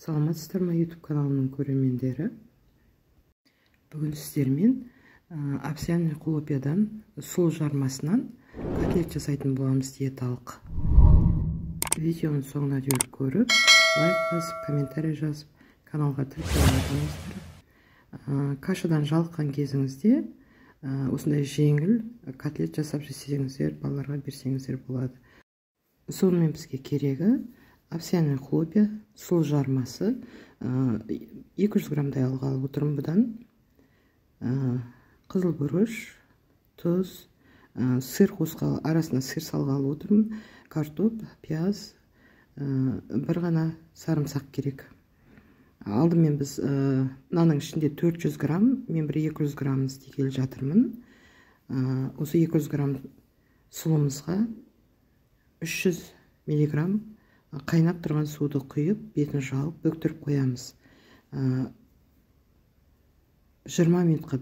Саламатсыздар ма, YouTube каналымның көрермендері? Бүгін сіздермен овсяный хлопьядан, сұлы жармасынан котлет жасайтын боламыз диеталық. Видеоның соңына дейін көріп, лайк басып, комментарий жазып, каналға тіркеліп отырыңыздар. Кашадан жалыққан кезіңізде осындай жеңіл котлет жасап жесеңіздер, балаларға берсеңіздер болады. Сонымен бізге керегі овсяный хлопья, сұлы жармасы 200 грамдай алғалы отырмын. Бұдан қызыл бұрыш, тұз, сыр қосқалы, арасына сыр салғалы отырмын. Картоп, пияз, бір ғана сарымсақ керек. Алдымен біз мынаның ішінде 400 грамм, мен бір 200 грамм істегелі жатырмын. Осы 200 грамм сұлымызға 300 миллиграмм қайнап тұрған суды құйып, бетін жауып, бөктіріп қоямыз. 20 минутқа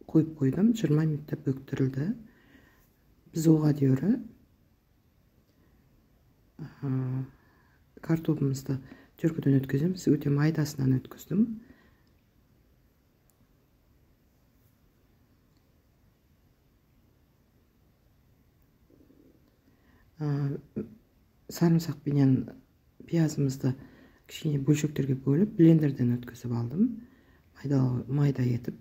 қойып қойдым, 20 минутта бөктірілді. Біз оға дейірі картопымызды түркіден өткіземіз. Өте майдасынан өткіздім. Сарымсақпенен пиязымызды кішкене бөлшектерге бөліп, блендерден өткізіп алдым. Майда етіп.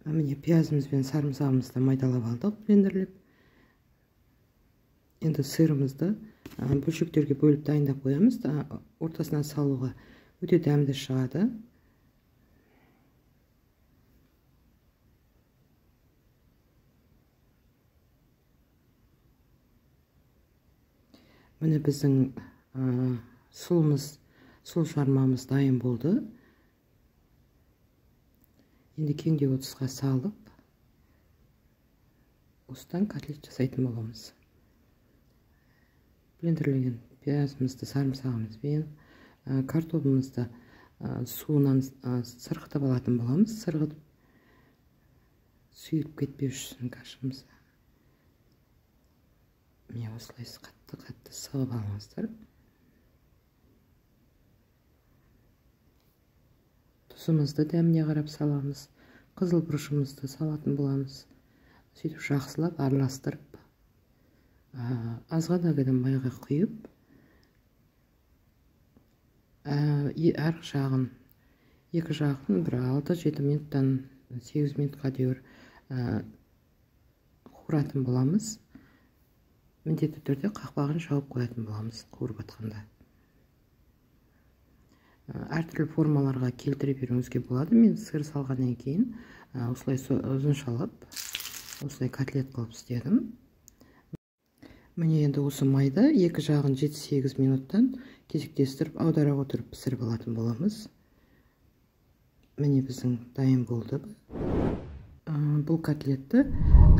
Міне пиязымыз бен сарымсағымызды майдалап алдық, блендерлеп. Енді сырымызды бөлшектерге бөліп дайындап қоямыз. Ортасына салуға өте дәмді шығады. Міне біздің сұлы жармамыз дайын болды. Енді кеңде отызға салып, осыдан котлет жасайтын боламыз. Блендерленген пиязымызды, сарымсағымызбен, картопымызды суынан сырғытып алатын боламыз. Сырғытып, сүйіп кетпеу үшін кашамызды. Міне осылай қатты сығып алыңыздар. Тұзымызды дәміне қарап саламыз. Қызыл бұрышымызды салатын боламыз. Сөйтіп жақсылап араластырып, азғанағыдан майға құйып, екі жағын бір 6-7 минуттан 8 минутқа дейін қуыратын боламыз. Міндетті түрде қақпағын жауып қоятын боламыз қуырып атқанда. Әртүрлі формаларға келтіре беруіңізге болады. Мен сыр салғаннан кейін осылай ұзыншалап, осылай котлет қылып істедім. Міне енді осы майда екі жағын 7-8 минуттан кезектестіріп, аудара отырып пісіріп алатын боламыз. Міне біздің дайын болды. Бұл котлетті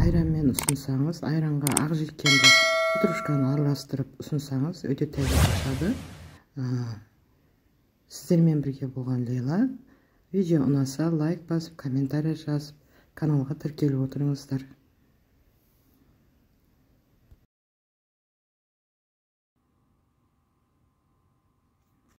айранмен ұсынсаңыз, айранға ақ желкенді петрушканы араластырып ұсынсаңыз, өте тәуір шығады. Сіздермен бірге болған Лейла. Видео ұнаса лайк басып, комментарий жазып, каналға тіркеліп отырыңыздар.